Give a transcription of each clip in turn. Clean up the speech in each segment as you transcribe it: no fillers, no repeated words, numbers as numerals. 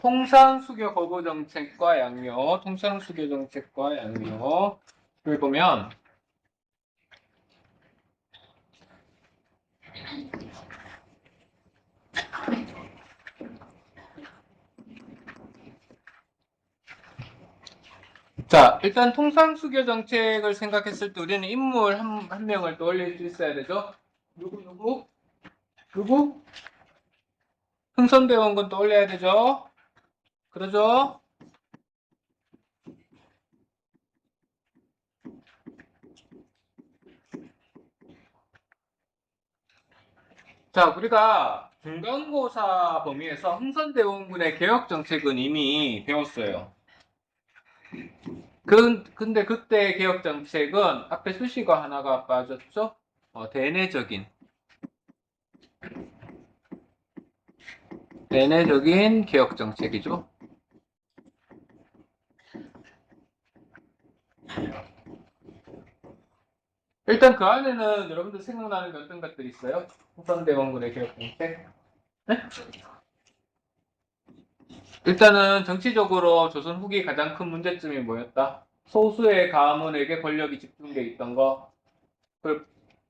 통상수교 거부 정책과 양료, 통상수교 정책과 양료. 여기 보면, 자, 일단 통상수교 정책을 생각했을 때 우리는 인물 한 명을 떠올릴 수 있어야 되죠? 누구? 흥선대원군 떠올려야 되죠? 그러죠? 자, 우리가 중간고사 범위에서 흥선대원군의 개혁 정책은 이미 배웠어요. 근데 그때 개혁 정책은 앞에 수식어 하나가 빠졌죠? 대내적인 개혁 정책이죠. 일단 그 안에는 여러분들 생각나는 게 어떤 것들이 있어요? 흥선대원군의 개혁 정책? 네? 일단은 정치적으로 조선 후기 가장 큰 문제점이 뭐였다? 소수의 가문에게 권력이 집중돼 있던 거.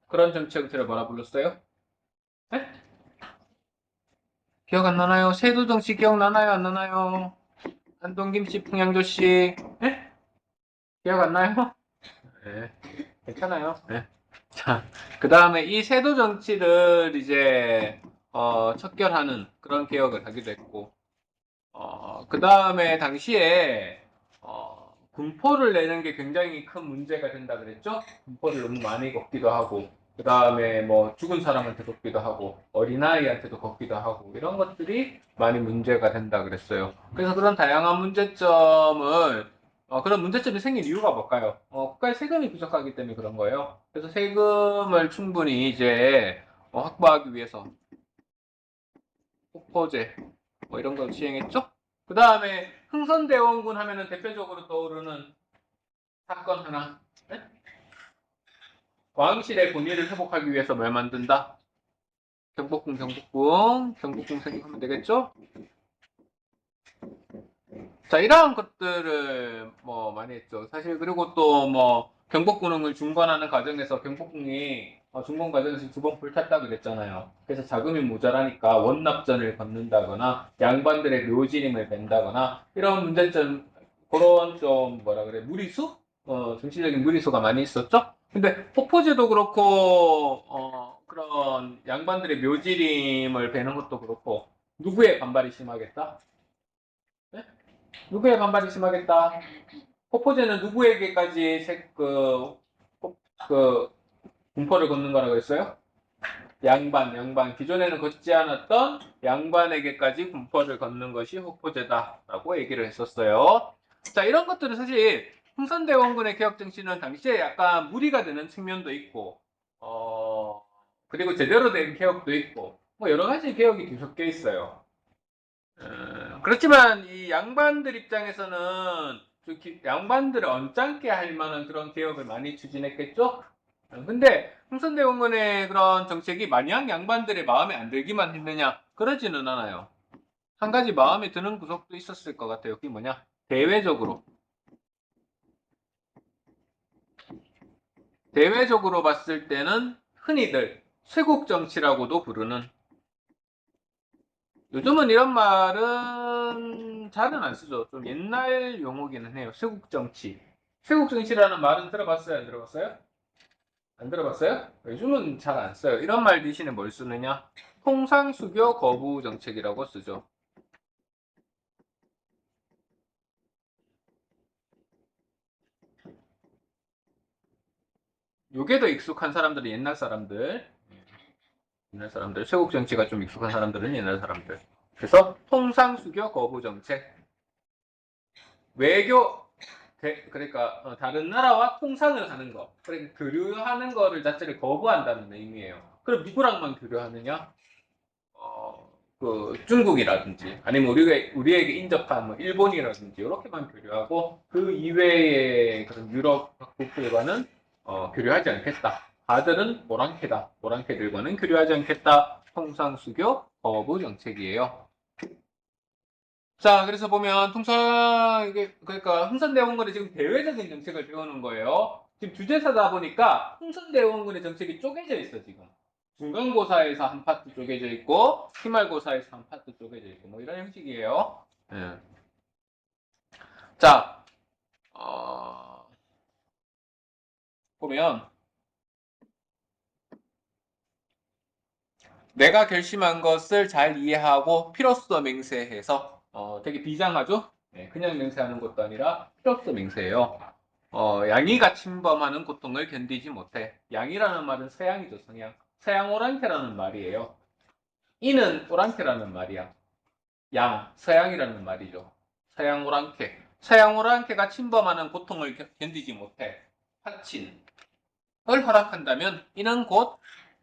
그런 정책을 뭐라 불렀어요? 네? 기억 안 나나요? 세도정치 기억나나요? 안 나나요? 안동김씨, 풍양조씨. 네? 기억 안 나요? 네. 괜찮아요. 네. 자, 그 다음에 이 세도 정치를 이제 척결하는 그런 개혁을 하기도 했고, 그 다음에 당시에 군포를 내는 게 굉장히 큰 문제가 된다 그랬죠? 군포를 너무 많이 걷기도 하고, 그 다음에 뭐 죽은 사람한테 걷기도 하고, 어린아이한테도 걷기도 하고, 이런 것들이 많이 문제가 된다 그랬어요. 그래서 그런 다양한 문제점을 그런 문제점이 생긴 이유가 뭘까요? 국가의 세금이 부족하기 때문에 그런 거예요. 그래서 세금을 충분히 이제 확보하기 위해서 폭포제 뭐 이런 걸 시행했죠. 그 다음에 흥선대원군 하면은 대표적으로 떠오르는 사건 하나. 네? 왕실의 권위를 회복하기 위해서 뭘 만든다? 경복궁 생각하면 되겠죠? 자, 이러한 것들을 뭐 많이 했죠. 사실 그리고 또 뭐 경복궁을 중건하는 과정에서 경복궁이 중건 과정에서 두 번 불탔다 그랬잖아요. 그래서 자금이 모자라니까 원납전을 걷는다거나 양반들의 묘지림을 벤다거나 이런 문제점 그런 좀 뭐라 그래 무리수? 정치적인 무리수가 많이 있었죠. 근데 폭포제도 그렇고 그런 양반들의 묘지림을 베는 것도 그렇고 누구의 반발이 심하겠다? 네? 누구의 반발이 심하겠다? 폭포제는 누구에게까지 그 공포를 걷는 거라고 했어요? 양반. 기존에는 걷지 않았던 양반에게까지 공포를 걷는 것이 폭포제다라고 얘기를 했었어요. 자, 이런 것들은 사실 흥선대원군의 개혁 정치는 당시에 약간 무리가 되는 측면도 있고, 그리고 제대로 된 개혁도 있고, 뭐 여러 가지 개혁이 뒤섞여 있어요. 그렇지만 이 양반들 입장에서는 양반들을 언짢게 할 만한 그런 개혁을 많이 추진했겠죠? 근데 흥선대원군의 그런 정책이 마냥 양반들의 마음에 안 들기만 했느냐? 그러지는 않아요. 한 가지 마음에 드는 구석도 있었을 것 같아요. 그게 뭐냐? 대외적으로 봤을 때는 흔히들 쇄국 정치라고도 부르는 요즘은 이런 말은 잘은 안 쓰죠. 좀 옛날 용어기는 해요. 쇄국정치. 쇄국정치라는 말은 들어봤어요? 안 들어봤어요? 안 들어봤어요? 요즘은 잘 안 써요. 이런 말 대신에 뭘 쓰느냐? 통상수교 거부 정책이라고 쓰죠. 요게 더 익숙한 사람들은 옛날 사람들, 쇄국정치가 좀 익숙한 사람들은 옛날 사람들. 그래서 통상수교 거부 정책. 외교 그러니까 다른 나라와 통상을 하는 거, 그러니까 교류하는 거를 자체를 거부한다는 의미예요. 그럼 누구랑만 교류하느냐? 그 중국이라든지 아니면 우리에게 인접한 뭐 일본이라든지 이렇게만 교류하고 그 이외의 그런 유럽 각국들과는 교류하지 않겠다. 아들은 모랑캐들과는 교류하지 않겠다. 통상수교 거부 정책이에요. 자, 그래서 보면 통상 이게 그러니까 흥선대원군의 지금 대외적인 정책을 배우는 거예요. 지금 주제사다 보니까 흥선대원군의 정책이 쪼개져 있어 지금. 중간고사에서 한 파트 쪼개져 있고 기말고사에서 한 파트 쪼개져 있고 뭐 이런 형식이에요. 예. 자, 보면 내가 결심한 것을 잘 이해하고 필요성 맹세해서 되게 비장하죠? 네, 그냥 맹세하는 것도 아니라 필요성 맹세예요. 양이가 침범하는 고통을 견디지 못해. 양이라는 말은 서양이죠, 서양. 서양 오랑캐라는 말이에요. 이는 오랑캐라는 말이야. 양, 서양이라는 말이죠. 서양 오랑캐. 서양 오랑캐가 침범하는 고통을 견디지 못해. 하친을 허락한다면 이는 곧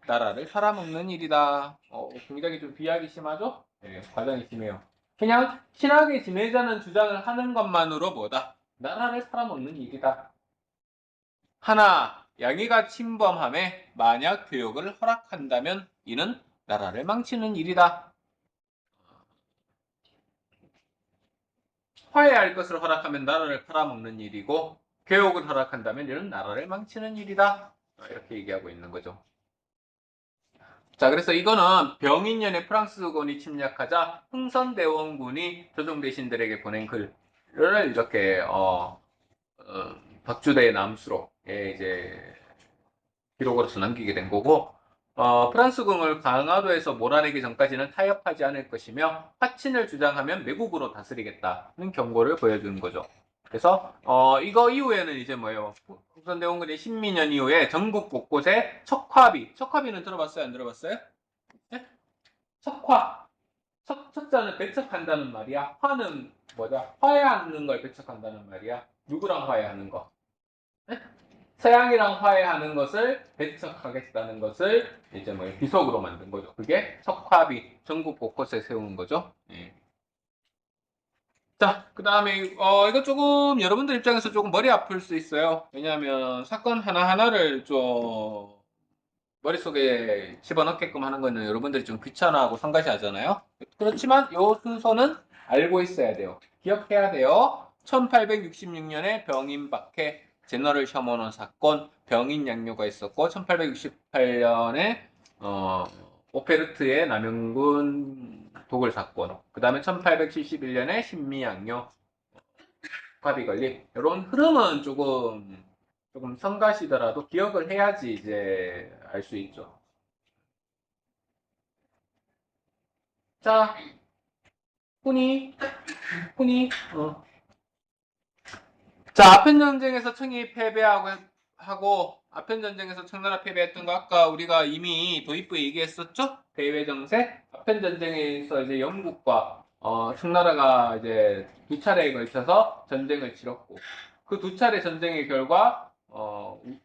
나라를 팔아먹는 일이다. 굉장히 좀 비약이 심하죠? 네, 과장이 심해요. 그냥 친하게 지내자는 주장을 하는 것만으로 뭐다? 나라를 팔아먹는 일이다. 하나, 양이가 침범함에 만약 교역을 허락한다면 이는 나라를 망치는 일이다. 화해할 것을 허락하면 나라를 팔아먹는 일이고 교역을 허락한다면 이는 나라를 망치는 일이다. 이렇게 얘기하고 있는 거죠. 자, 그래서 이거는 병인년에 프랑스군이 침략하자 흥선대원군이 조정 대신들에게 보낸 글을 이렇게 박주대의 남수록에 이제 기록으로서 남기게 된 거고, 프랑스군을 강화도에서 몰아내기 전까지는 타협하지 않을 것이며 화친을 주장하면 매국으로 다스리겠다는 경고를 보여주는 거죠. 그래서 이거 이후에는 이제 뭐예요? 흥선대원군의 신민년 이후에 전국 곳곳에 척화비는 들어봤어요? 안 들어봤어요? 네? 척화. 척자는 배척한다는 말이야. 화는 뭐죠? 화해하는 걸 배척한다는 말이야. 누구랑 화해하는 거? 네? 서양이랑 화해하는 것을 배척하겠다는 것을 이제 뭐 비석으로 만든 거죠. 그게 척화비 전국 곳곳에 세우는 거죠. 예. 자, 그 다음에 이거 조금 여러분들 입장에서 조금 머리 아플 수 있어요. 왜냐하면 사건 하나하나를 좀 머릿속에 집어넣게끔 하는 거는 여러분들이 좀 귀찮아하고 성가시 하잖아요. 그렇지만 이 순서는 알고 있어야 돼요. 기억해야 돼요. 1866년에 병인 박해 제너럴 셔먼원 사건 병인 양요가 있었고 1868년에 오페르트의 남영군 도굴 사건 그 다음에 1871년에 신미양요 갑이 걸린 이런 흐름은 조금 성가시더라도 기억을 해야지 이제 알 수 있죠. 자, 훈이, 자, 아편전쟁에서 청이 아편전쟁에서 청나라 패배했던 거 아까 우리가 이미 도입부에 얘기했었죠? 대외정세? 아편전쟁에서 이제 영국과 청나라가 이제 두 차례에 걸쳐서 전쟁을 치렀고 그 두 차례 전쟁의 결과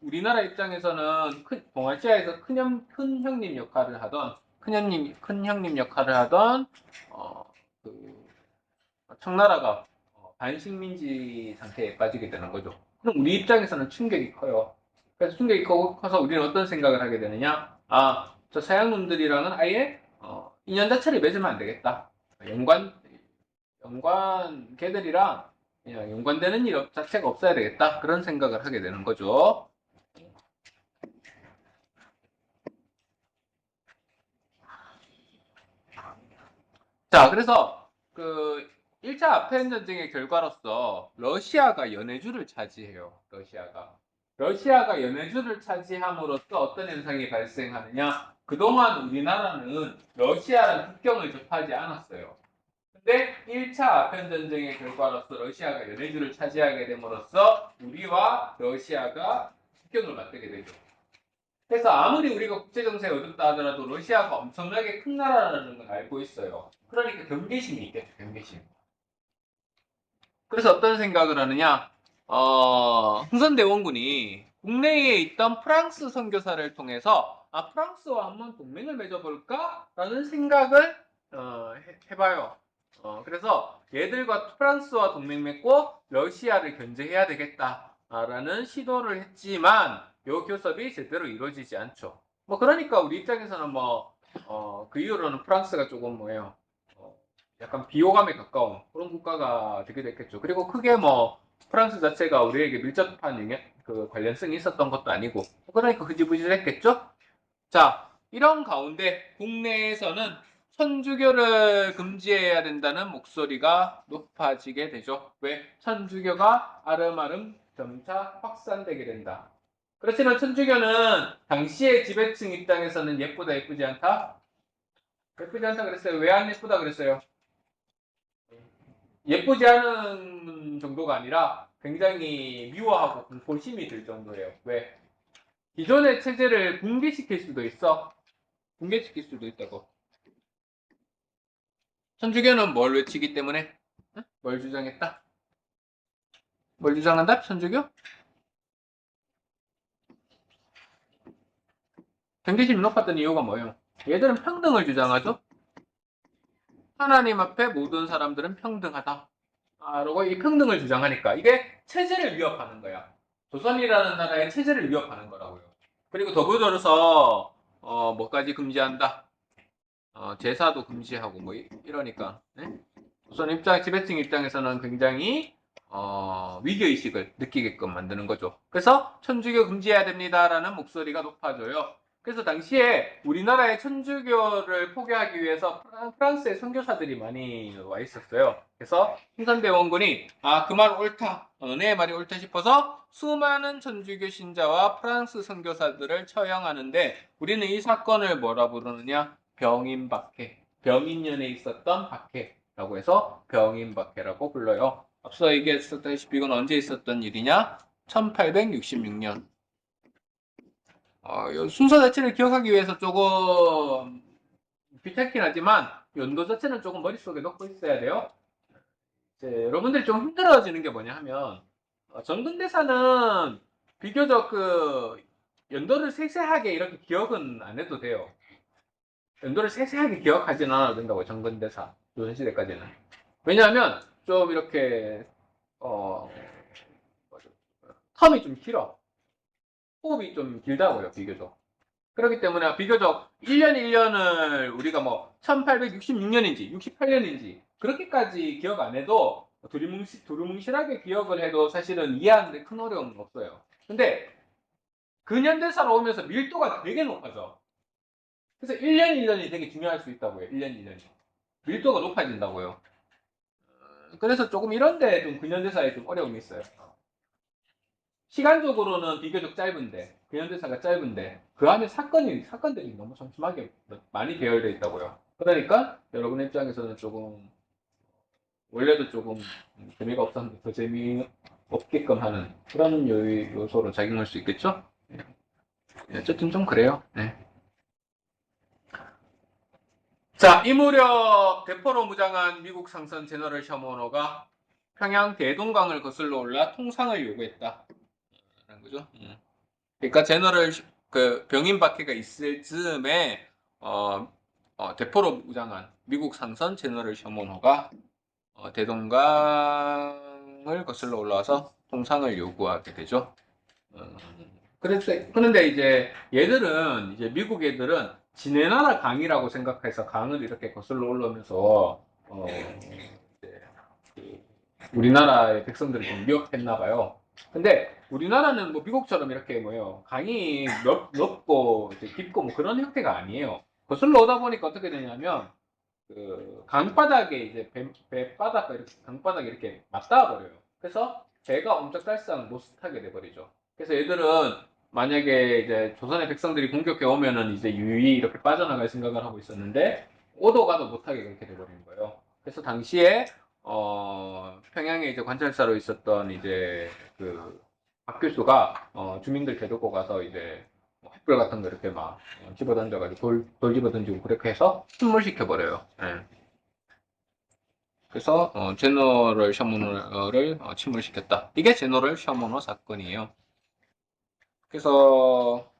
우리나라 입장에서는 동아시아에서 큰 형님 역할을 하던 큰 형님 역할을 하던 그 청나라가 반식민지 상태에 빠지게 되는 거죠. 그럼 우리 입장에서는 충격이 커요. 그래서 충격이 커서 우리는 어떤 생각을 하게 되느냐? 저 서양 놈들이랑은 아예 인연 자체를 맺으면 안 되겠다. 연관 걔들이랑 그냥 연관되는 일 자체가 없어야 되겠다. 그런 생각을 하게 되는 거죠. 자, 그래서 그 1차 아페인 전쟁의 결과로서 러시아가 연해주를 차지해요. 러시아가 연해주를 차지함으로써 어떤 현상이 발생하느냐? 그동안 우리나라는 러시아랑 국경을 접하지 않았어요. 근데 1차 아편 전쟁의 결과로서 러시아가 연해주를 차지하게 됨으로써 우리와 러시아가 국경을 맞대게 되죠. 그래서 아무리 우리가 국제정세에 어렵다 하더라도 러시아가 엄청나게 큰 나라라는 걸 알고 있어요. 그러니까 경계심이 있겠죠, 경계심. 그래서 어떤 생각을 하느냐? 흥선대원군이 국내에 있던 프랑스 선교사를 통해서 프랑스와 한번 동맹을 맺어볼까? 라는 생각을 해봐요. 그래서 얘들과 프랑스와 동맹 맺고 러시아를 견제해야 되겠다라는 시도를 했지만 이 교섭이 제대로 이루어지지 않죠. 뭐 그러니까 우리 입장에서는 그 이후로는 프랑스가 조금 뭐예요? 약간 비호감에 가까운 그런 국가가 되게 됐겠죠. 그리고 크게 뭐 프랑스 자체가 우리에게 밀접한 그 관련성이 있었던 것도 아니고 그러니까 흐지부지했겠죠. 자, 이런 가운데 국내에서는 천주교를 금지해야 된다는 목소리가 높아지게 되죠. 왜? 천주교가 아름아름 점차 확산되게 된다. 그렇지만 천주교는 당시의 지배층 입장에서는 예쁘다, 예쁘지 않다? 예쁘지 않다 그랬어요. 왜 안 예쁘다 그랬어요? 예쁘지 않은 정도가 아니라 굉장히 미워하고 공포심이 들 정도예요. 왜? 기존의 체제를 붕괴시킬 수도 있어. 붕괴시킬 수도 있다고. 천주교는 뭘 외치기 때문에? 응? 뭘 주장했다? 뭘 주장한다? 천주교? 경계심이 높았던 이유가 뭐예요? 얘들은 평등을 주장하죠? 하나님 앞에 모든 사람들은 평등하다. 라고 이 평등을 주장하니까 이게 체제를 위협하는 거야. 조선이라는 나라의 체제를 위협하는 거라고요. 그리고 더불어서 뭐까지 금지한다. 제사도 금지하고 뭐 이러니까 네? 조선 지배층 입장에서는 굉장히 위기의식을 느끼게끔 만드는 거죠. 그래서 천주교 금지해야 됩니다라는 목소리가 높아져요. 그래서 당시에 우리나라의 천주교를 포교하기 위해서 프랑스의 선교사들이 많이 와 있었어요. 그래서 흥선대 원군이 그 말 옳다, 내 말이 옳다 싶어서 수많은 천주교 신자와 프랑스 선교사들을 처형하는데 우리는 이 사건을 뭐라 부르느냐? 병인박해, 병인년에 있었던 박해라고 해서 병인박해라고 불러요. 앞서 얘기했었다시피 이건 언제 있었던 일이냐? 1866년. 순서 자체를 기억하기 위해서 조금 귀찮긴 하지만 연도 자체는 조금 머릿속에 넣고 있어야 돼요. 여러분들이 좀 힘들어지는 게 뭐냐 하면 전근대사는 비교적 그 연도를 세세하게 이렇게 기억은 안 해도 돼요. 연도를 세세하게 기억하지는 않아도 된다고 전근대사 조선시대까지는. 왜냐하면 좀 이렇게 어, 텀이 좀 길어. 호흡이 좀 길다고요, 비교적. 그렇기 때문에 비교적 1년 1년을 우리가 뭐 1866년인지 68년인지 그렇게까지 기억 안 해도 두루뭉실하게 기억을 해도 사실은 이해하는데 큰 어려움은 없어요. 근데 근현대사로 오면서 밀도가 되게 높아져. 그래서 1년 1년이 되게 중요할 수 있다고요. 1년 1년이. 밀도가 높아진다고요. 그래서 조금 이런데 좀 근현대사에 좀 어려움이 있어요. 시간적으로는 비교적 짧은데 근현대사가 짧은데 그 안에 사건들이 너무 촘촘하게 많이 배열되어 있다고요. 그러니까 여러분 입장에서는 조금 원래도 조금 재미가 없었는데 더 재미없게끔 하는 그런 요소로 작용할 수 있겠죠? 네. 어쨌든 좀 그래요. 네. 자, 이 무렵 대포로 무장한 미국 상선 제너럴 셔머너가 평양 대동강을 거슬러 올라 통상을 요구했다. 라는 거죠. 그러니까 제너럴 그 병인 박해가 있을 즈음에 대포로 무장한 미국 상선 제너럴 셔먼호가 대동강을 거슬러 올라와서 통상을 요구하게 되죠. 그런데 이제 얘들은 이제 미국 애들은 지네 나라 강이라고 생각해서 강을 이렇게 거슬러 올라오면서 이제 우리나라의 백성들을 좀 미혹했나 봐요. 근데 우리나라는 뭐 미국처럼 이렇게 뭐요 강이 넓고 이제 깊고 뭐 그런 형태가 아니에요. 거슬러 오다 보니까 어떻게 되냐면 그 강바닥에 이제 배바닥과 이렇게 강바닥이 이렇게 맞닿아 버려요. 그래서 배가 옴짝달싹 못 타게 돼 버리죠. 그래서 얘들은 만약에 이제 조선의 백성들이 공격해 오면은 이제 유유히 이렇게 빠져나갈 생각을 하고 있었는데 오도 가도 못하게 그렇게 돼 버리는 거예요. 그래서 당시에 평양에 이제 관찰사로 있었던 이제 그 박교수가 주민들 데리고 가서 이제 뭐 횃불 같은 거 이렇게 막 집어 던져가지고 돌 집어 던지고 그렇게 해서 침몰시켜 버려요. 예. 그래서 제너럴 셔먼호를 침몰시켰다. 이게 제너럴 셔먼호 사건이에요. 그래서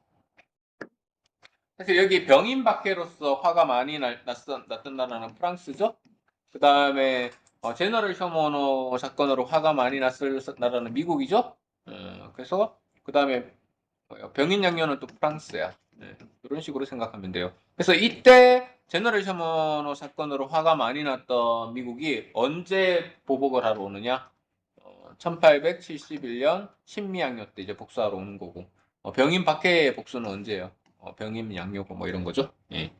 사실 여기 병인 박해로서 화가 많이 났던 나라는 프랑스죠. 그 다음에 제너럴 셔먼호 사건으로 화가 많이 났을 나라는 미국이죠. 그래서 그 다음에 병인 양요는 또 프랑스야. 네, 이런 식으로 생각하면 돼요. 그래서 이때 제너럴 셔먼호 사건으로 화가 많이 났던 미국이 언제 보복을 하러 오느냐? 1871년 신미양요 때 이제 복수하러 오는 거고. 병인 박해의 복수는 언제예요? 병인 양요고 뭐 이런 거죠. 예.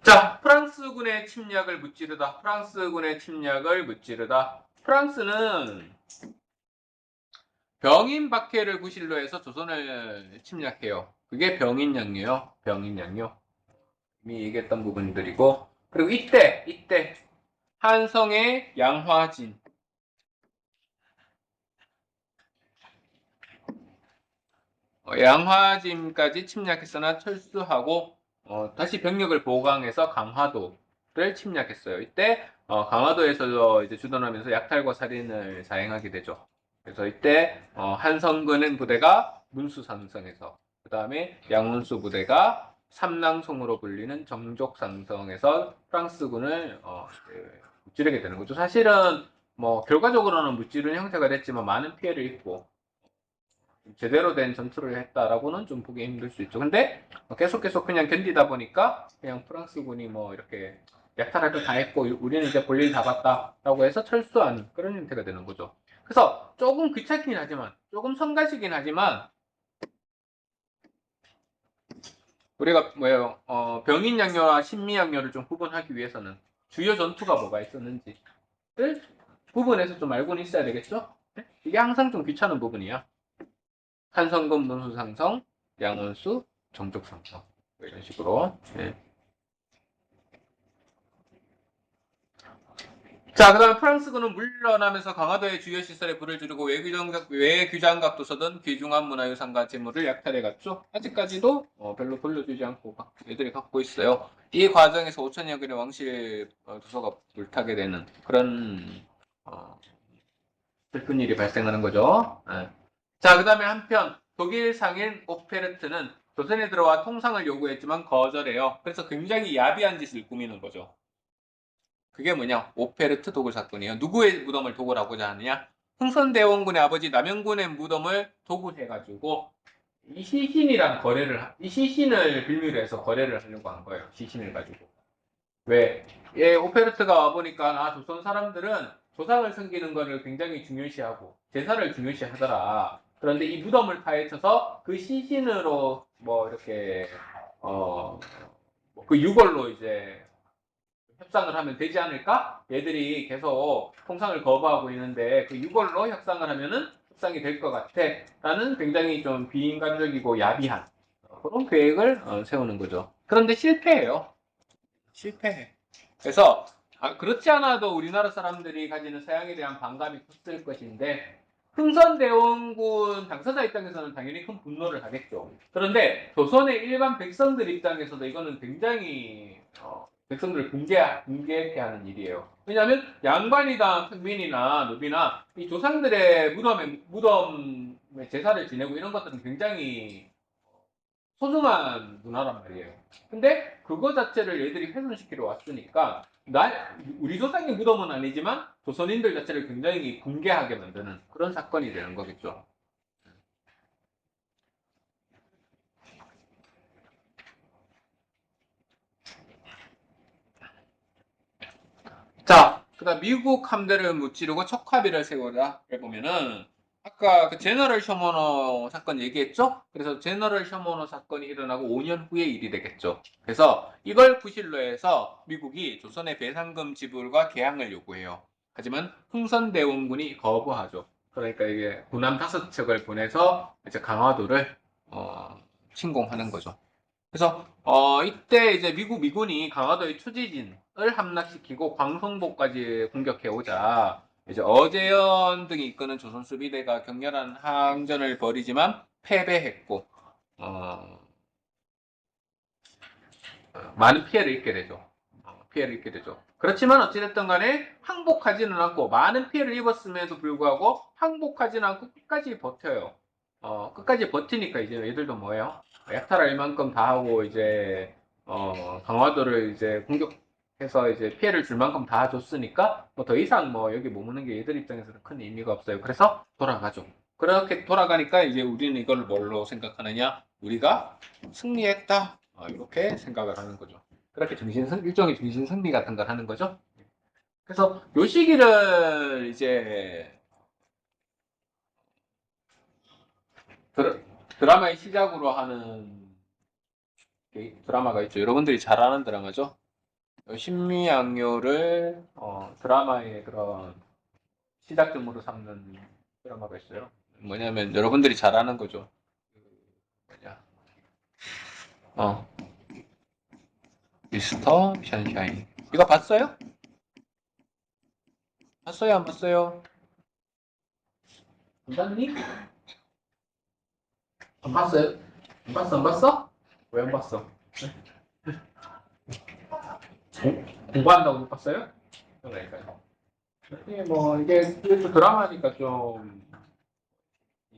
자, 프랑스군의 침략을 무찌르다. 프랑스군의 침략을 무찌르다. 프랑스는 병인 박해를 구실로 해서 조선을 침략해요. 그게 병인 양요요. 병인 양요. 이미 얘기했던 부분들이고. 그리고 이때 한성의 양화진. 양화진까지 침략했으나 철수하고 다시 병력을 보강해서 강화도를 침략했어요. 이때 강화도에서 이제 주둔하면서 약탈과 살인을 자행하게 되죠. 그래서 이때 한성근은 부대가 문수상성에서 그 다음에 양원수 부대가 삼랑송으로 불리는 정족상성에서 프랑스군을 무찌르게 되는 거죠. 사실은 뭐 결과적으로는 무찌른 형태가 됐지만 많은 피해를 입고 제대로 된 전투를 했다라고는 좀 보기 힘들 수 있죠. 근데 계속 그냥 견디다 보니까 그냥 프랑스군이 뭐 이렇게 약탈할 거 다 했고 우리는 이제 볼일 다 봤다라고 해서 철수한 그런 형태가 되는 거죠. 그래서 조금 귀찮긴 하지만 조금 성가시긴 하지만 우리가 뭐예요? 병인 양요와 신미 양요를 좀 구분하기 위해서는 주요 전투가 뭐가 있었는지를 구분해서 좀 알고는 있어야 되겠죠? 네? 이게 항상 좀 귀찮은 부분이야. 한성금 문수상성, 양원수, 정족상성 뭐 이런 식으로. 네. 자, 그 다음에 프랑스군은 물러나면서 강화도의 주요 시설에 불을 지르고 외규장각 도서든 귀중한 문화유산과 재물을 약탈해갔죠. 아직까지도 별로 돌려주지 않고 애들이 갖고 있어요. 이 과정에서 5천여 근의 왕실 도서가 불타게 되는 그런 슬픈 일이 발생하는 거죠. 네. 자, 그 다음에 한편 독일 상인 오페르트는 조선에 들어와 통상을 요구했지만 거절해요. 그래서 굉장히 야비한 짓을 꾸미는 거죠. 그게 뭐냐? 오페르트 도굴 사건이에요. 누구의 무덤을 도굴하고자 하느냐? 흥선대원군의 아버지 남영군의 무덤을 도굴해가지고 이 시신을 빌미로 해서 거래를 하려고 한 거예요. 시신을 가지고. 왜? 오페르트가 와보니까 조선 사람들은 조상을 섬기는 것을 굉장히 중요시하고 제사를 중요시하더라. 그런데 이 무덤을 파헤쳐서 그 시신으로 뭐 이렇게 그 유골로 이제 협상을 하면 되지 않을까? 얘들이 계속 통상을 거부하고 있는데 그 유골로 협상을 하면은 협상이 될 것 같아. 라는 굉장히 좀 비인간적이고 야비한 그런 계획을 세우는 거죠. 그런데 실패해요. 실패해. 그래서 그렇지 않아도 우리나라 사람들이 가지는 서양에 대한 반감이 컸을 것인데 흥선대원군 당사자 입장에서는 당연히 큰 분노를 하겠죠. 그런데 조선의 일반 백성들 입장에서도 이거는 굉장히 백성들을 붕괴케 하는 일이에요. 왜냐하면 양반이나 평민이나 노비나 이 조상들의 무덤에 제사를 지내고 이런 것들은 굉장히 소중한 문화란 말이에요. 근데 그거 자체를 얘들이 훼손시키러 왔으니까 우리 조상의 무덤은 아니지만 조선인들 자체를 굉장히 붕괴하게 만드는 그런 사건이 되는 거겠죠. 자, 그다음 미국 함대를 무찌르고 척화비를 세우라 해보면은 아까 그 제너럴 셔머너 사건 얘기했죠? 그래서 제너럴 셔머너 사건이 일어나고 5년 후의 일이 되겠죠. 그래서 이걸 구실로 해서 미국이 조선의 배상금 지불과 개항을 요구해요. 하지만 흥선대원군이 거부하죠. 그러니까 이게 군함 5척을 보내서 이제 강화도를 침공하는 거죠. 그래서 이때 이제 미국 미군이 강화도의 초지진을 함락시키고 광성보까지 공격해 오자 이제 어재현 등이 이끄는 조선 수비대가 격렬한 항전을 벌이지만 패배했고 어, 많은 피해를 입게 되죠. 피해를 입게 되죠. 그렇지만 어찌됐든 간에 항복하지는 않고 많은 피해를 입었음에도 불구하고 항복하지는 않고 끝까지 버텨요. 끝까지 버티니까 이제 얘들도 뭐예요? 약탈할 만큼 다 하고 이제 강화도를 이제 공격해서 이제 피해를 줄 만큼 다 줬으니까 뭐 더 이상 뭐 여기 머무는 게 얘들 입장에서는 큰 의미가 없어요. 그래서 돌아가죠. 그렇게 돌아가니까 이제 우리는 이걸 뭘로 생각하느냐? 우리가 승리했다. 이렇게 생각을 하는 거죠. 그렇게 일종의 정신승리 같은 걸 하는 거죠. 그래서 요 시기를 이제 드라마의 시작으로 하는 드라마가 있죠. 여러분들이 잘 아는 드라마죠. 신미양요를 드라마의 그런 시작점으로 삼는 드라마가 있어요. 뭐냐면 여러분들이 잘 아는 거죠. 그 뭐냐? 어, 미스터 션샤인. 이거 봤어요? 봤어요? 안 봤어요? 안 봤니? 안 봤어요? 안 봤어? 안 봤어? 왜 안 봤어? 공부한다고 못 봤어요? 그러니까요. 이게 뭐 이게 또 드라마니까 좀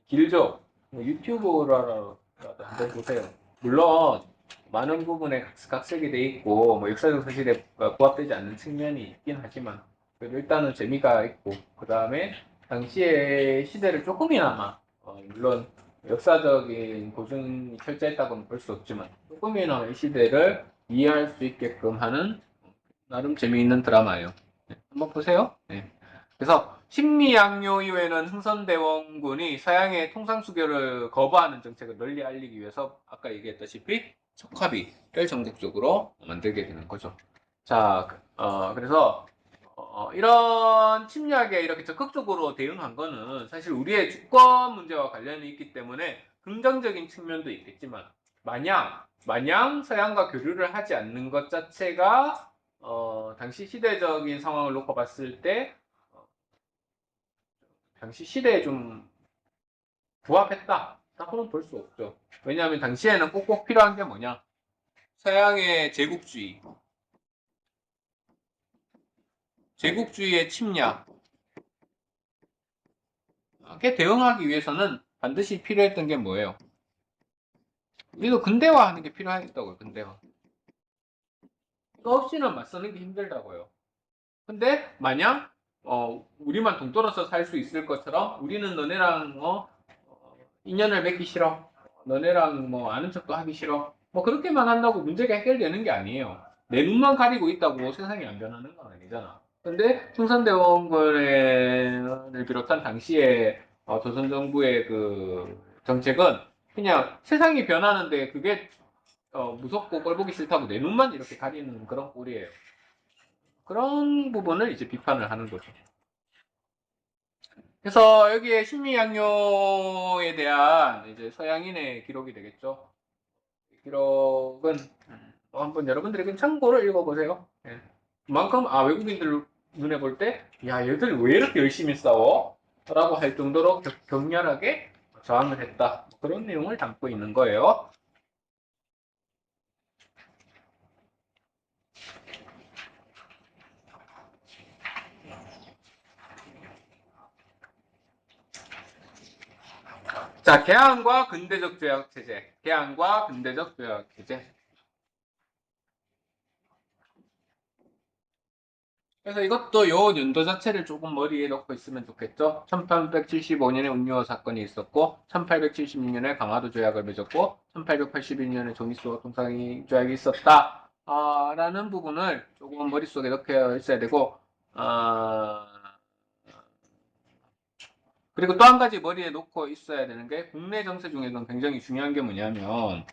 길죠. 뭐 유튜브라도 한번 보세요. 물론 많은 부분에 각색이 돼 있고 뭐 역사적 사실에 부합되지 않는 측면이 있긴 하지만 그래도 일단은 재미가 있고 그 다음에 당시의 시대를 조금이나마 물론 역사적인 고증이 철저했다고는 볼 수 없지만 조금이나마 이 시대를 이해할 수 있게끔 하는 나름 재미있는 드라마예요. 네, 한번 보세요. 네. 그래서 식미양요 이후에는 흥선대원군이 서양의 통상수교를 거부하는 정책을 널리 알리기 위해서 아까 얘기했다시피 척화비를 전국적으로 만들게 되는 거죠. 자, 그래서 이런 침략에 이렇게 적극적으로 대응한 거는 사실 우리의 주권 문제와 관련이 있기 때문에 긍정적인 측면도 있겠지만 마냥 서양과 교류를 하지 않는 것 자체가 당시 시대적인 상황을 놓고 봤을 때 당시 시대에 좀 부합했다. 라고는 볼 수 없죠. 왜냐하면 당시에는 꼭꼭 필요한 게 뭐냐? 서양의 제국주의의 침략에 대응하기 위해서는 반드시 필요했던 게 뭐예요? 우리도 근대화하는 게 필요하겠다고요. 근대화. 이거 없이는 맞서는 게 힘들다고요. 근데 마냥 우리만 동떨어져 살 수 있을 것처럼 우리는 너네랑 인연을 맺기 싫어. 너네랑 뭐 아는 척도 하기 싫어. 뭐 그렇게만 한다고 문제가 해결되는 게 아니에요. 내 눈만 가리고 있다고 세상이 안 변하는 건 아니잖아. 근데 충선대원군을 비롯한 당시에 조선 정부의 그 정책은 그냥 세상이 변하는데 그게 무섭고 꼴보기 싫다고 내 눈만 이렇게 가리는 그런 꼴이에요. 그런 부분을 이제 비판을 하는 거죠. 그래서 여기에 신미양요에 대한 이제 서양인의 기록이 되겠죠. 기록은 한번 여러분들이 그냥 참고로 읽어보세요. 예. 그만큼 외국인들 눈에 볼 때, 야 얘들 왜 이렇게 열심히 싸워? 라고 할 정도로 격렬하게 저항을 했다. 그런 내용을 담고 있는 거예요. 자, 개항과 근대적 조약 체제. 개항과 근대적 조약 체제. 그래서 이것도 요 연도 자체를 조금 머리에 넣고 있으면 좋겠죠. 1875년에 운유호 사건이 있었고, 1876년에 강화도 조약을 맺었고, 1881년에 조미수 동상이 조약이 있었다. 라는 부분을 조금 머릿속에 넣혀 있어야 되고, 아, 그리고 또 한 가지 머리에 놓고 있어야 되는 게 국내 정세 중에서는 굉장히 중요한 게 뭐냐면,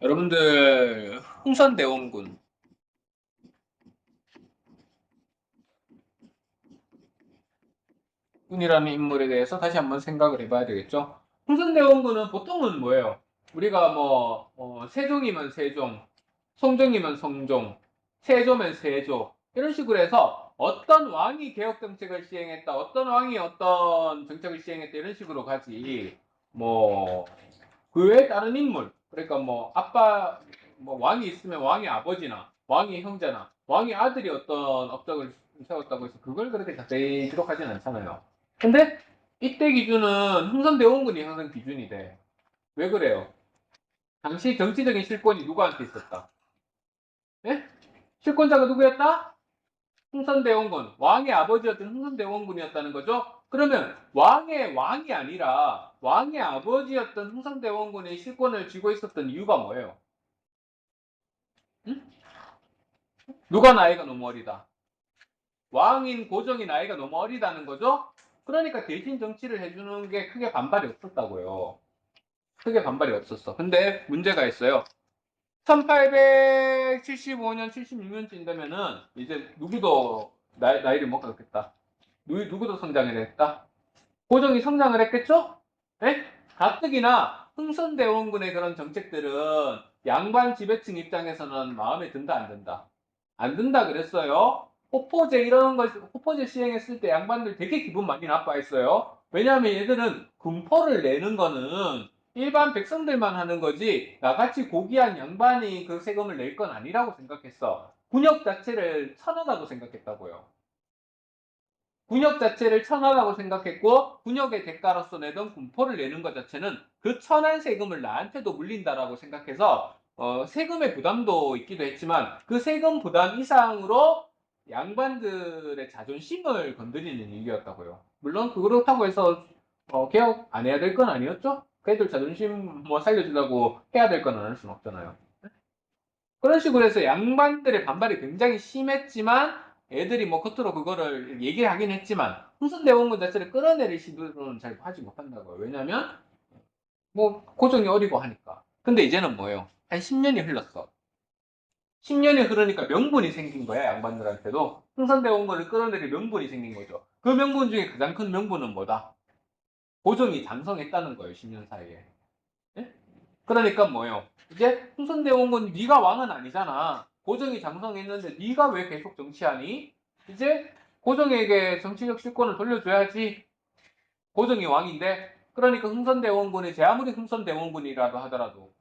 여러분들 흥선대원군 이라는 인물에 대해서 다시 한번 생각을 해봐야 되겠죠. 흥선대원군은 보통은 뭐예요? 우리가 뭐 세종이면 세종, 성종이면 성종, 세조면 세조 이런 식으로 해서 어떤 왕이 개혁 정책을 시행했다, 어떤 왕이 어떤 정책을 시행했다 이런 식으로 가지. 뭐 그 외에 다른 인물, 그러니까 뭐 아빠 뭐 왕이 있으면 왕의 아버지나 왕의 형제나 왕의 아들이 어떤 업적을 세웠다고 해서 그걸 그렇게 자세히 기록하지는 않잖아요. 근데 이때 기준은 흥선대원군이 항상 기준이 돼. 왜 그래요? 당시 정치적인 실권이 누구한테 있었다? 예? 실권자가 누구였다? 흥선대원군. 왕의 아버지였던 흥선대원군이었다는 거죠. 그러면 왕의 왕이 아니라 왕의 아버지였던 흥선대원군의 실권을 쥐고 있었던 이유가 뭐예요? 누가 나이가 너무 어리다? 왕인 고종이 나이가 너무 어리다는 거죠? 그러니까 대신 정치를 해주는 게 크게 반발이 없었다고요. 크게 반발이 없었어. 근데 문제가 있어요. 1875년, 76년쯤 되면은 이제 누구도 나이를 못 갖겠다. 누구도 성장을 했다. 고종이 성장을 했겠죠? 예? 가뜩이나 흥선대원군의 그런 정책들은 양반 지배층 입장에서는 마음에 든다, 안 든다? 안 든다 그랬어요. 호포제 이런 걸, 호포제 시행했을 때 양반들 되게 기분 많이 나빠했어요. 왜냐하면 얘들은 군포를 내는 거는 일반 백성들만 하는 거지 나같이 고귀한 양반이 그 세금을 낼 건 아니라고 생각했어. 군역 자체를 천하다고 생각했다고요. 군역 자체를 천하라고 생각했고 군역의 대가로서 내던 군포를 내는 것 자체는 그 천한 세금을 나한테도 물린다라고 생각해서 세금의 부담도 있기도 했지만 그 세금 부담 이상으로 양반들의 자존심을 건드리는 일이었다고요. 물론 그렇다고 해서 개혁 안 해야 될 건 아니었죠? 걔들 자존심 뭐 살려주려고 해야 될 건 안 할 수는 없잖아요. 그런 식으로 해서 양반들의 반발이 굉장히 심했지만 애들이 뭐 겉으로 그거를 얘기하긴 했지만 흥선대원군 자체를 끌어내릴 시도는 잘 하지 못한다고요. 왜냐면 뭐 고종이 어리고 하니까. 근데 이제는 뭐예요? 한 10년이 흘렀어. 10년이 흐르니까 명분이 생긴 거야, 양반들한테도. 흥선대원군을 끌어내릴 명분이 생긴 거죠. 그 명분 중에 가장 큰 명분은 뭐다? 고종이 장성했다는 거예요, 10년 사이에. 예? 그러니까 뭐예요? 이제 흥선대원군 네가 왕은 아니잖아. 고종이 장성했는데 네가 왜 계속 정치하니? 이제 고종에게 정치적 실권을 돌려줘야지. 고종이 왕인데. 그러니까 흥선대원군이 제 아무리 흥선대원군이라도 하더라도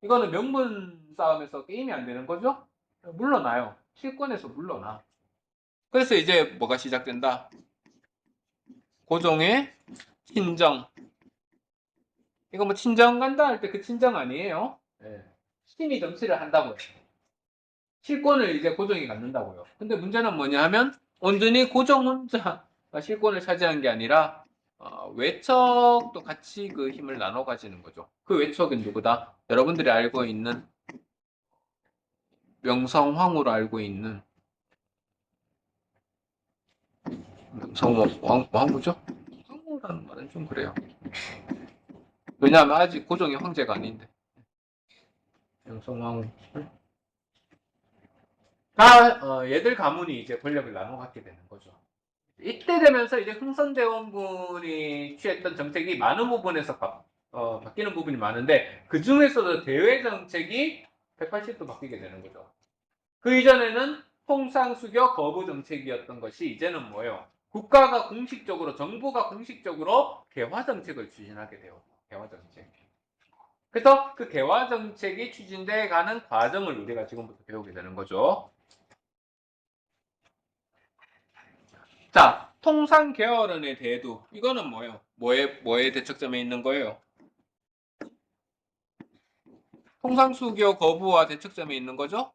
이거는 명분 싸움에서 게임이 안 되는 거죠? 물러나요. 실권에서 물러나. 그래서 이제 뭐가 시작된다? 고종의 친정. 이거 뭐 친정 간다 할 때 그 친정 아니에요? 네. 신이 정치를 한다고요. 실권을 이제 고종이 갖는다고요. 근데 문제는 뭐냐 하면 온전히 고종 혼자 실권을 차지한 게 아니라 외척도 같이 그 힘을 나눠 가지는 거죠. 그 외척은 누구다? 여러분들이 알고 있는 명성황후로 알고 있는 명성황후죠? 황후라는 말은 좀 그래요. 왜냐하면 아직 고종이 황제가 아닌데 명성황후 다 얘들 가문이 이제 권력을 나눠 갖게 되는 거죠. 이때 되면서 이제 흥선대원군이 취했던 정책이 많은 부분에서 바뀌는 부분이 많은데 그 중에서도 대외 정책이 180도 바뀌게 되는 거죠. 그 이전에는 통상수교 거부 정책이었던 것이 이제는 뭐예요? 국가가 공식적으로 정부가 공식적으로 개화 정책을 추진하게 돼요. 개화 정책. 그래서 그 개화 정책이 추진돼 가는 과정을 우리가 지금부터 배우게 되는 거죠. 자, 통상계열론의 대두. 이거는 뭐예요? 뭐의 대척점에 있는 거예요? 통상수교 거부와 대척점에 있는 거죠?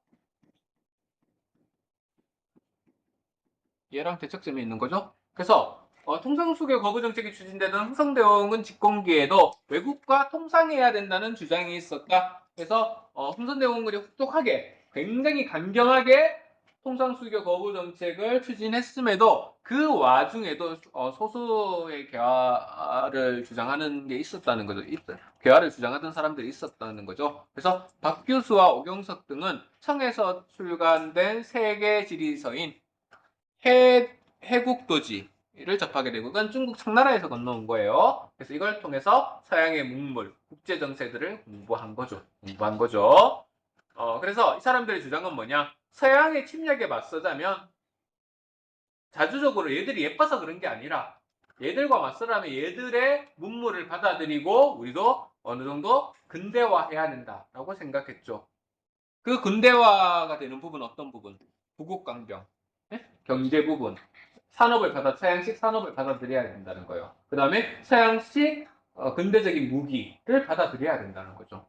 얘랑 대척점에 있는 거죠? 그래서 통상수교 거부 정책이 추진되던 흥선대원군 집권기에도 외국과 통상해야 된다는 주장이 있었다. 그래서 흥선대원군이 혹독하게 굉장히 강경하게 통상수교 거부 정책을 추진했음에도 그 와중에도 소수의 개화를 주장하는 게 있었다는 거죠. 개화를 주장하던 사람들이 있었다는 거죠. 그래서 박규수와 오경석 등은 청에서 출간된 세계 지리서인 해국도지를 접하게 되고 이건 중국 청나라에서 건너온 거예요. 그래서 이걸 통해서 서양의 문물, 국제 정세들을 공부한 거죠. 그래서 이 사람들의 주장은 뭐냐? 서양의 침략에 맞서자면 자주적으로 얘들이 예뻐서 그런 게 아니라 얘들과 맞서려면 얘들의 문물을 받아들이고 우리도 어느 정도 근대화해야 된다라고 생각했죠. 그 근대화가 되는 부분 어떤 부분? 부국강병, 경제 부분, 서양식 산업을 받아들여야 된다는 거예요. 그 다음에 서양식 근대적인 무기를 받아들여야 된다는 거죠.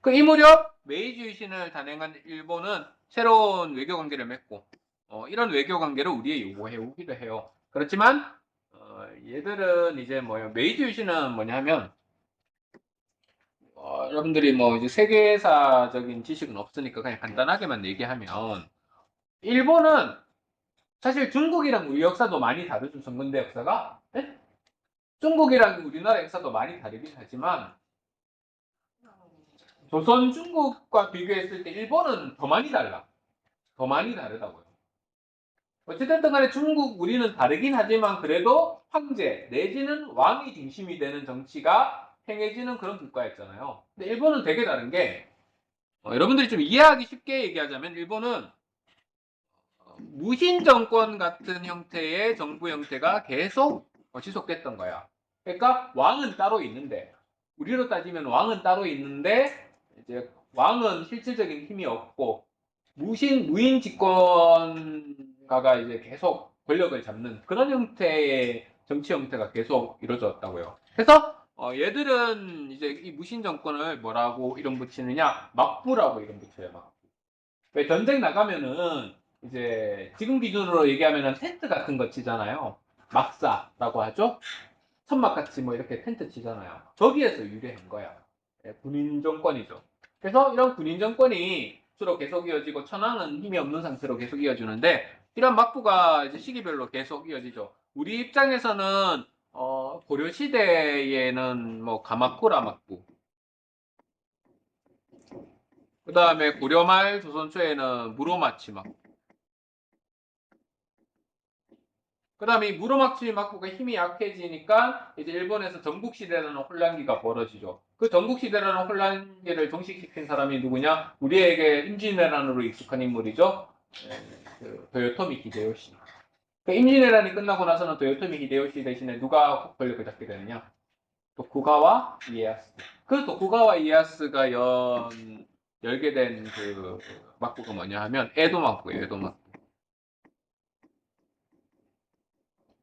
이 무렵 메이지 유신을 단행한 일본은 새로운 외교 관계를 맺고 이런 외교 관계를 우리에 요구해 오기도 해요. 그렇지만 얘들은 이제 뭐예요? 메이지 유신은 뭐냐면 여러분들이 뭐 이제 세계사적인 지식은 없으니까 그냥 간단하게만 얘기하면 일본은 사실 중국이랑 우리 역사도 많이 다르죠. 전근대 역사가. 네? 중국이랑 우리나라 역사도 많이 다르긴 하지만 조선 중국과 비교했을 때 일본은 더 많이 달라. 더 많이 다르다고요. 어찌됐든 간에 중국 우리는 다르긴 하지만 그래도 황제 내지는 왕이 중심이 되는 정치가 행해지는 그런 국가였잖아요. 근데 일본은 되게 다른 게 여러분들이 좀 이해하기 쉽게 얘기하자면 일본은 무신 정권 같은 형태의 정부 형태가 계속 지속됐던 거야. 그러니까 왕은 따로 있는데 우리로 따지면 왕은 따로 있는데 이제 왕은 실질적인 힘이 없고 무인 집권가가 이제 계속 권력을 잡는 그런 형태의 정치 형태가 계속 이루어졌다고요. 그래서 얘들은 이제 이 무신 정권을 뭐라고 이름 붙이느냐? 막부라고 이름 붙여요. 막. 왜 전쟁 나가면은 이제 지금 기준으로 얘기하면은 텐트 같은 거 치잖아요. 막사라고 하죠. 천막같이 뭐 이렇게 텐트 치잖아요. 저기에서 유래한 거야. 군인 정권이죠. 그래서 이런 군인 정권이 주로 계속 이어지고 천황은 힘이 없는 상태로 계속 이어지는데 이런 막부가 이제 시기별로 계속 이어지죠. 우리 입장에서는 고려 시대에는 뭐 가마쿠라 막부, 그 다음에 고려 말 조선 초에는 무로마치 막부, 그 다음에 이 무로마치 막부가 힘이 약해지니까 이제 일본에서 전국시대라는 혼란기가 벌어지죠. 그 전국시대라는 혼란기를 종식시킨 사람이 누구냐? 우리에게 임진왜란으로 익숙한 인물이죠. 그 도요토미 히데요시. 그 임진왜란이 끝나고 나서는 도요토미 히데요시 대신에 누가 권력을 잡게 되느냐? 도쿠가와 이에야스. 그 도쿠가와 이에야스가 열게 된 그 막부가 뭐냐 하면 에도 막부예요. 에도 막부.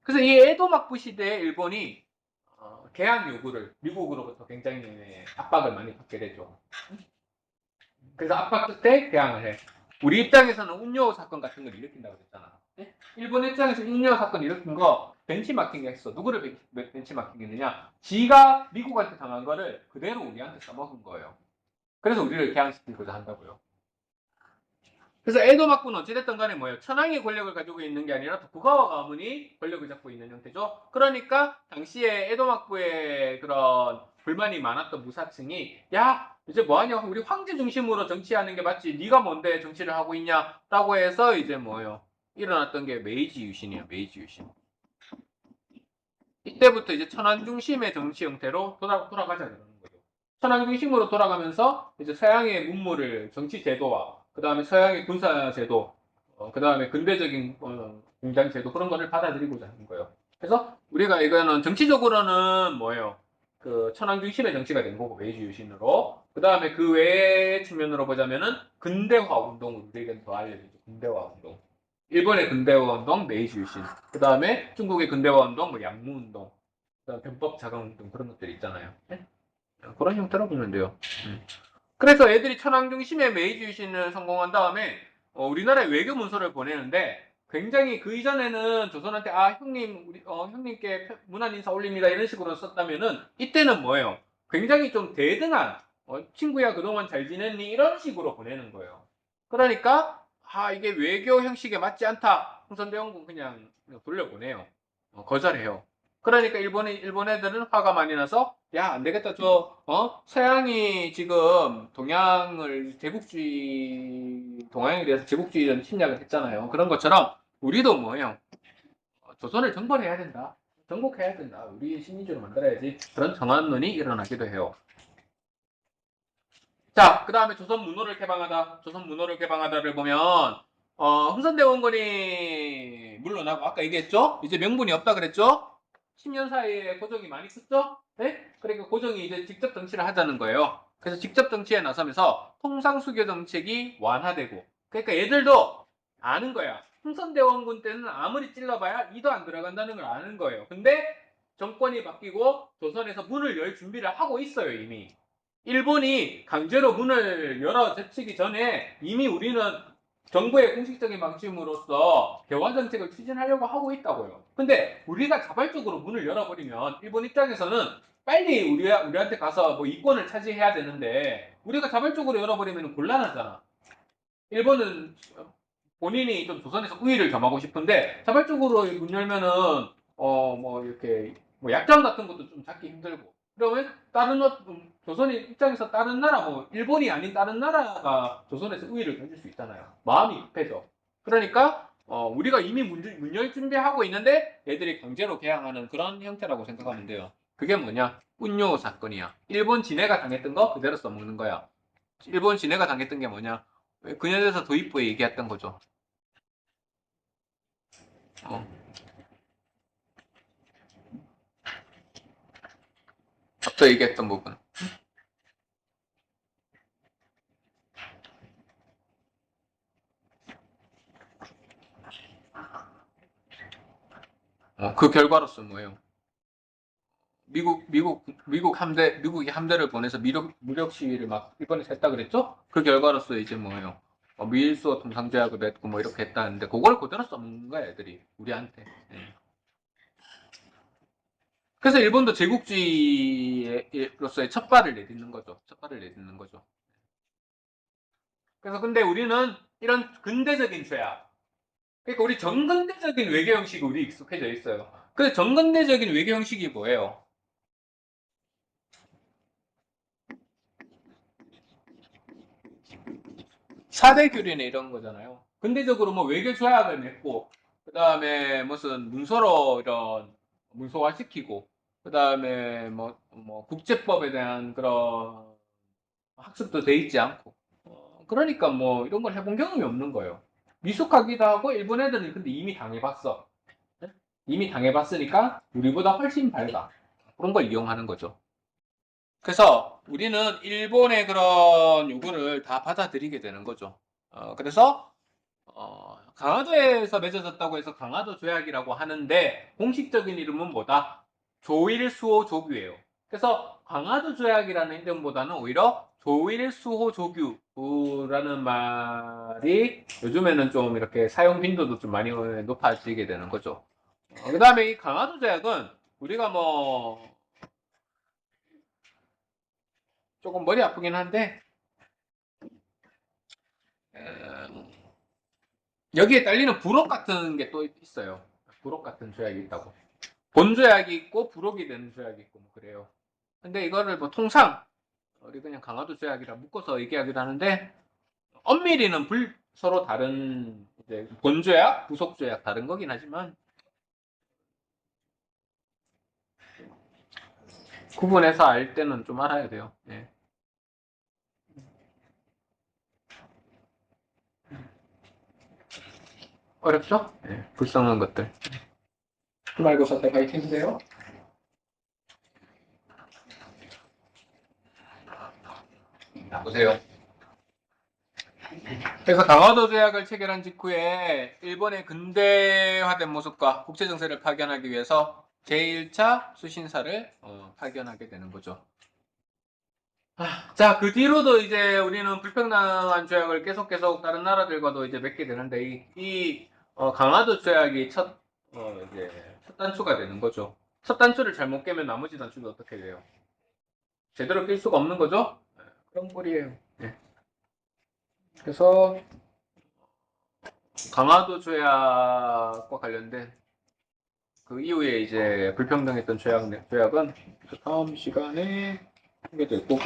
그래서 이 에도 막부 시대에 일본이 개항 요구를 미국으로부터 굉장히 압박을 많이 받게 되죠. 그래서 압박 끝에 개항을 해. 우리 입장에서는 운요 사건 같은 걸 일으킨다고 했잖아. 네? 일본 입장에서 운요 사건 일으킨 거 벤치마킹 했어. 누구를 벤치마킹 했느냐? 지가 미국한테 당한 거를 그대로 우리한테 써먹은 거예요. 그래서 우리를 개항시키고자 한다고요. 그래서 에도 막부는 어찌됐든 간에 뭐예요? 천황이 권력을 가지고 있는 게 아니라 도쿠가와 가문이 권력을 잡고 있는 형태죠. 그러니까 당시에 에도 막부의 그런 불만이 많았던 무사층이 야 이제 뭐하냐 우리 황제 중심으로 정치하는 게 맞지 네가 뭔데 정치를 하고 있냐라고 해서 이제 뭐예요? 일어났던 게 메이지 유신이에요. 메이지 유신. 이때부터 이제 천황 중심의 정치 형태로 돌아가자 그러는 거죠. 천황 중심으로 돌아가면서 이제 서양의 문물을 정치 제도와 그 다음에 서양의 군사 제도, 그 다음에 근대적인 공장 제도 그런 거를 받아들이고자 하는 거예요. 그래서 우리가 이거는 정치적으로는 뭐예요? 그 천황 중심의 정치가 된 거고 메이지 유신으로 그 다음에 그 외의 측면으로 보자면은 근대화 운동을 우리에게는 더 알려주죠. 근대화 운동. 일본의 근대화 운동, 메이지 유신. 그 다음에 중국의 근대화 운동, 뭐 양무 운동, 그다음 변법 자강 운동 그런 것들 있잖아요. 네? 그런 형태로 보면 돼요. 그래서 애들이 천황 중심의 메이지 유신을 성공한 다음에 우리나라에 외교 문서를 보내는데 굉장히 그 이전에는 조선한테 아 형님 우리 형님께 문안 인사 올립니다 이런 식으로 썼다면은 이때는 뭐예요? 굉장히 좀 대등한 친구야 그동안 잘 지냈니 이런 식으로 보내는 거예요. 그러니까 아 이게 외교 형식에 맞지 않다. 흥선대원군 그냥 돌려보내요. 거절해요. 그러니까 일본 애들은 화가 많이 나서 야 안 되겠다 저 서양이 지금 동양에 대해서 제국주의를 침략을 했잖아요. 그런 것처럼 우리도 뭐예요? 조선을 정벌해야 된다. 정복해야 된다. 우리 식민지로 만들어야지. 그런 정한론이 일어나기도 해요. 자, 그 다음에 조선 문호를 개방하다. 조선 문호를 개방하다를 보면 흥선대원군이 물러나고 아까 얘기했죠? 이제 명분이 없다 그랬죠? 10년 사이에 고종이 많이 컸죠? 네? 그러니까 고종이 이제 직접 정치를 하자는 거예요. 그래서 직접 정치에 나서면서 통상수교 정책이 완화되고 그러니까 얘들도 아는 거야. 흥선대원군 때는 아무리 찔러봐야 이도 안 들어간다는 걸 아는 거예요. 근데 정권이 바뀌고 조선에서 문을 열 준비를 하고 있어요, 이미. 일본이 강제로 문을 열어 제치기 전에 이미 우리는 정부의 공식적인 방침으로서 개화 정책을 추진하려고 하고 있다고요. 근데 우리가 자발적으로 문을 열어버리면 일본 입장에서는 빨리 우리한테 가서 뭐 이권을 차지해야 되는데 우리가 자발적으로 열어버리면 곤란하잖아. 일본은 본인이 좀 조선에서 우위를 점하고 싶은데 자발적으로 문 열면은 뭐 이렇게 뭐 약점 같은 것도 좀 찾기 힘들고 그러면 조선의 입장에서 다른 나라 뭐 일본이 아닌 다른 나라가 조선에서 우위를 가질 수 있잖아요. 마음이 급해져. 그러니까 우리가 이미 문 열 준비하고 있는데 얘들이 강제로 개항하는 그런 형태라고 생각하면 돼요. 그게 뭐냐? 운요 사건이야. 일본 진해가 당했던 거 그대로 써먹는 거야. 일본 진해가 당했던 게 뭐냐? 그녀에서 도입부에 얘기했던 거죠. 어, 앞서 얘기했던 부분. 그 결과로서 뭐예요? 미국이 함대를 보내서 무력 시위를 막 일본에서 했다 그랬죠? 그 결과로서 이제 뭐예요? 미일수어 통상제약을 맺고 뭐 이렇게 했다는데 그걸 그대로 써먹는 거야 애들이 우리한테. 예. 그래서 일본도 제국주의로서의 첫 발을 내딛는 거죠. 첫 발을 내딛는 거죠. 그래서 근데 우리는 이런 근대적인 죄악, 그러니까 우리 정근대적인 외교 형식이 우리 익숙해져 있어요. 근데 정근대적인 외교 형식이 뭐예요? 4대 교류나 이런 거잖아요. 근대적으로 뭐 외교 조약을 맺고, 그 다음에 무슨 문서로 이런 문서화시키고, 그 다음에 뭐 국제법에 대한 그런 학습도 돼 있지 않고, 그러니까 뭐 이런 걸 해본 경험이 없는 거예요. 미숙하기도 하고 일본 애들은 근데 이미 당해봤어. 이미 당해봤으니까 우리보다 훨씬 밝아. 그런 걸 이용하는 거죠. 그래서 우리는 일본의 그런 요구를 다 받아들이게 되는 거죠. 그래서 강화도에서 맺어졌다고 해서 강화도 조약이라고 하는데 공식적인 이름은 뭐다? 조일수호 조규예요. 그래서 강화도 조약이라는 이름보다는 오히려 조일수호 조규라는 말이 요즘에는 좀 이렇게 사용 빈도도 좀 많이 높아지게 되는 거죠. 그 다음에 이 강화도 조약은 우리가 뭐 조금 머리 아프긴 한데 여기에 딸리는 부록 같은 게 또 있어요. 부록 같은 조약이 있다고. 본조약이 있고 부록이 되는 조약이 있고 뭐 그래요. 근데 이거를 뭐 통상 우리 그냥 강화도 조약이라 묶어서 얘기하기도 하는데 엄밀히는 서로 다른 이제 본조약, 부속조약 다른 거긴 하지만 구분해서 알 때는 좀 알아야 돼요. 예. 어렵죠? 예. 불쌍한 것들. 말고사 때 파이팅 해주세요. 보세요. 그래서 강화도 조약을 체결한 직후에 일본의 근대화된 모습과 국제 정세를 파견하기 위해서 제1차 수신사를 파견하게 되는 거죠. 자, 그 뒤로도 이제 우리는 불평등한 조약을 계속 다른 나라들과도 이제 맺게 되는데 강화도 조약이 이제 첫 단추가 되는 거죠. 첫 단추를 잘못 깨면 나머지 단추는 어떻게 돼요? 제대로 낄 수가 없는 거죠? 그런 꼴이에요. 네. 그래서 강화도 조약과 관련된 그 이후에 이제 불평등했던 조약은 다음 시간에 하게 될 거고,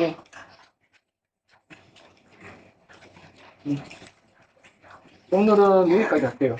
오늘은 여기까지 할게요.